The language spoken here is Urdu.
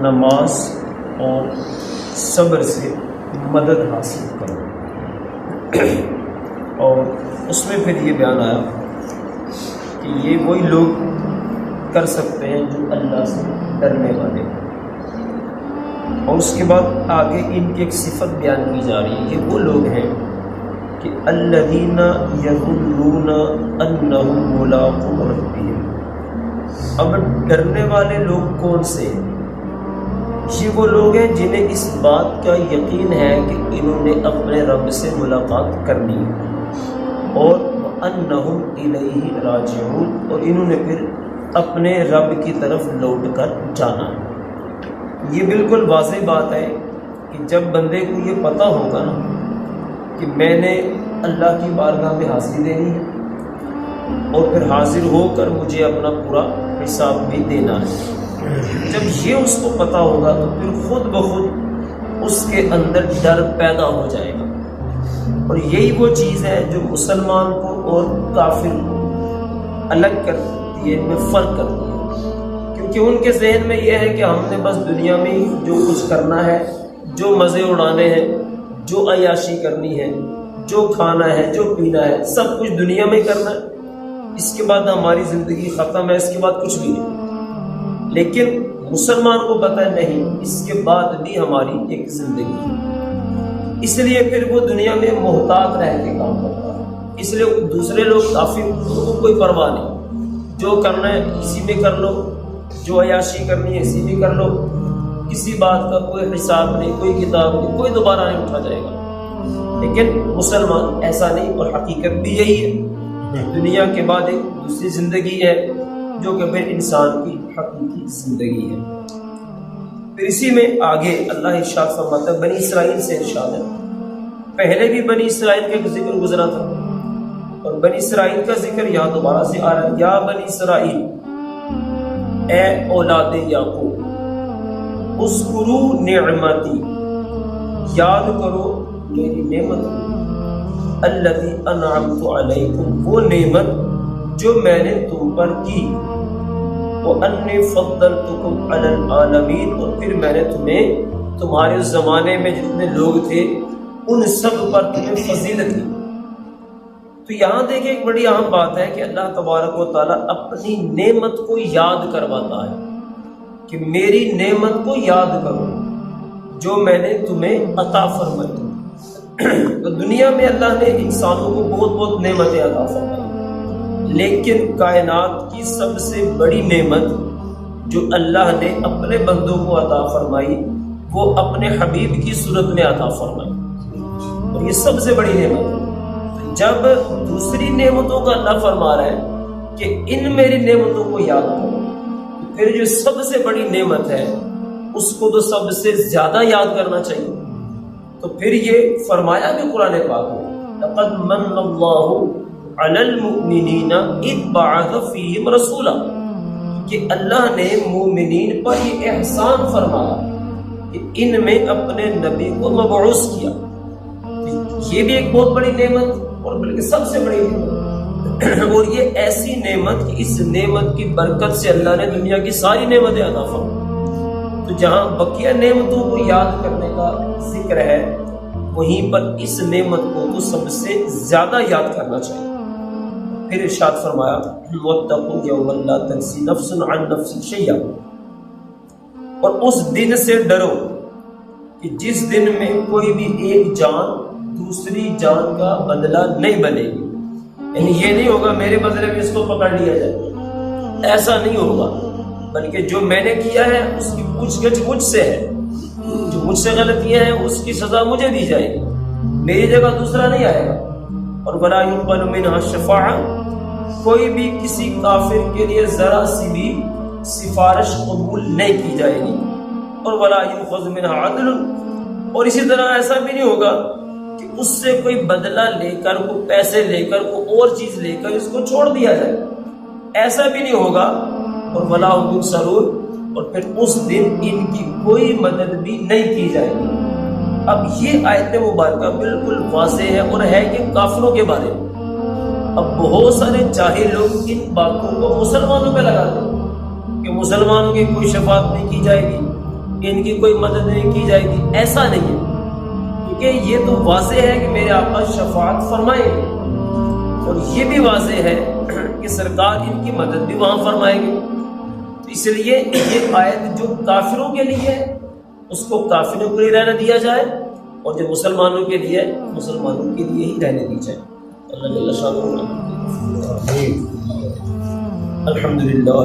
نماز اور صبر سے مدد حاصل کرو۔ اور اس میں پھر یہ بیان آیا کہ یہ وہی لوگ کر سکتے ہیں جو اللہ سے ڈرنے والے ہیں۔ اور اس کے بعد آگے ان کی ایک صفت بیان کی جا رہی ہے، یہ وہ لوگ ہیں کہ الذین یظنون انہم ملاقو ربہم۔ اب ڈرنے والے لوگ کون سے ہیں؟ یہ وہ لوگ ہیں جنہیں اس بات کا یقین ہے کہ انہوں نے اپنے رب سے ملاقات کرنی ہے، اور انہم الیہ راجعون، اور انہوں نے پھر اپنے رب کی طرف لوٹ کر جانا ہے۔ یہ بالکل واضح بات ہے کہ جب بندے کو یہ پتہ ہوگا نا کہ میں نے اللہ کی بارگاہ میں حاضری دینی ہے اور پھر حاضر ہو کر مجھے اپنا پورا حساب بھی دینا ہے، جب یہ اس کو پتہ ہوگا تو پھر خود بخود اس کے اندر ڈر پیدا ہو جائے گا۔ اور یہی وہ چیز ہے جو مسلمان کو اور کافر کو الگ کرتی ہے، ان میں فرق کرتی ہے، کیونکہ ان کے ذہن میں یہ ہے کہ ہم نے بس دنیا میں ہی جو کچھ کرنا ہے، جو مزے اڑانے ہیں، جو عیاشی کرنی ہے، جو کھانا ہے، جو پینا ہے، سب کچھ دنیا میں ہی کرنا ہے، اس کے بعد ہماری زندگی ختم ہے، اس کے بعد کچھ بھی نہیں۔ لیکن مسلمان کو پتہ ہے نہیں، اس کے بعد بھی ہماری ایک زندگی ہے، اس لیے پھر وہ دنیا میں محتاط رہ کے کام کرتا ہے۔ اس لیے دوسرے لوگ کافی ان کو کوئی پرواہ نہیں، جو کرنا ہے اسی میں کر لو، جو عیاشی کرنی ہے اسی میں کر لو، کسی بات کا کوئی حساب نہیں، کوئی کتاب نہیں، کوئی دوبارہ نہیں اٹھا جائے گا۔ لیکن مسلمان ایسا نہیں، اور حقیقت بھی یہی ہے، دنیا کے بعد ایک دوسری زندگی ہے جو کہ پھر انسان کی حقیقی زندگی ہے۔ پھر اسی میں آگے اللہ ارشاد فرماتا ہے، بنی اسرائیل سے ارشاد ہے، پہلے بھی بنی اسرائیل کا ایک ذکر گزرا تھا، اور بنی اسرائیل کا ذکر یہاں دوبارہ سے آ رہا ہے، یا بنی اسرائیل، اے اولاد یعقوب، اذکروا نعمتی، یاد کرو میری نعمت کو، التی انعمت علیکم، وہ نعمت جو میں نے تم پر کی، وَأَنِّي فَضَّلْتُكُمْ عَلَى الْعَالَمِينَ، اور پھر میں نے تمہیں تمہارے زمانے میں جتنے لوگ تھے ان سب پر تمہیں فضیلت دی۔ تو یہاں دیکھیں ایک بڑی اہم بات ہے کہ اللہ تبارک و تعالیٰ اپنی نعمت کو یاد کرواتا ہے کہ میری نعمت کو یاد کرو جو میں نے تمہیں عطا فرمائی۔ تو دنیا میں اللہ نے انسانوں کو بہت بہت نعمتیں عطا فرمائی، لیکن کائنات کی سب سے بڑی نعمت جو اللہ نے اپنے بندوں کو عطا فرمائی وہ اپنے حبیب کی صورت میں عطا فرمائی، اور یہ سب سے بڑی نعمت ہے۔ جب دوسری نعمتوں کا اللہ فرما رہا ہے کہ ان میری نعمتوں کو یاد کرو، پھر جو سب سے بڑی نعمت ہے اس کو تو سب سے زیادہ یاد کرنا چاہیے۔ تو پھر یہ فرمایا بھی قرآن پاک میں، لقد من اللہ علی المؤمنین اذ بعث فیہم رسولا، کہ اللہ نے مومنین پر یہ احسان فرمایا کہ ان میں اپنے نبی کو مبعوث کیا۔ یہ بھی ایک بہت بڑی نعمت اور بلکہ سب سے بڑی نعمت، اور یہ ایسی نعمت کہ اس نعمت کی برکت سے اللہ نے دنیا کی ساری نعمتیں عطا فرمائی۔ تو جہاں بقیہ نعمتوں کو یاد کرنے کا ذکر ہے وہیں پر اس نعمت کو تو سب سے زیادہ یاد کرنا چاہیے۔ پھر ارشاد فرمایا، وَاتَّقُوا يَوْمًا لَا تَجْزِي نَفْسٌ عَن نَفْسٍ شَيْئًا، اور اس دن سے ڈرو کہ جس دن میں کوئی بھی ایک جان دوسری جان کا بدلہ نہیں بنے گی۔ یعنی یہ نہیں ہوگا میرے بدلے میں اس کو پکڑ لیا جائے، ایسا نہیں ہوگا، بلکہ جو میں نے کیا ہے اس کی پوچھ گچھ مجھ سے ہے، جو مجھ سے غلطیاں ہیں اس کی سزا مجھے دی جائے گی، میری جگہ دوسرا نہیں آئے گا۔ اور وَلَا يُقْبَلُ مِنْهَا شَفَاعَةٌ، کوئی بھی کسی کافر کے لیے ذرا سی بھی سفارش قبول نہیں کی جائے گی۔ اور وَلَا يُؤْخَذُ مِنْهَا عَدْلٌ، اور اسی طرح ایسا بھی نہیں ہوگا کہ اس سے کوئی بدلہ لے کر، کوئی پیسے لے کر، کوئی اور چیز لے کر اس کو چھوڑ دیا جائے، ایسا بھی نہیں ہوگا۔ اور وَلَا هُمْ يُنصَرُونَ، اور پھر اس دن ان کی کوئی مدد بھی نہیں کی جائے گی۔ اب یہ آیت مبارکہ بالکل واضح ہے اور ہے کہ کافروں کے بارے میں۔ اب بہت سارے جاہل لوگ ان باتوں کو مسلمانوں پہ لگاتے ہیں کہ مسلمانوں کی کوئی شفاعت نہیں کی جائے گی، ان کی کوئی مدد نہیں کی جائے گی، ایسا نہیں ہے، کیونکہ یہ تو واضح ہے کہ میرے آقا شفاعت فرمائیں گے، اور یہ بھی واضح ہے کہ سرکار ان کی مدد بھی وہاں فرمائیں گے۔ اس لیے یہ آیت جو کافروں کے لیے ہے اس کو کافروں کے لیے رہنے دیا جائے، اور جو مسلمانوں کے لیے مسلمانوں کے لیے ہی رہنے دی جائے۔ اللہ جل شانہ الحمدللہ۔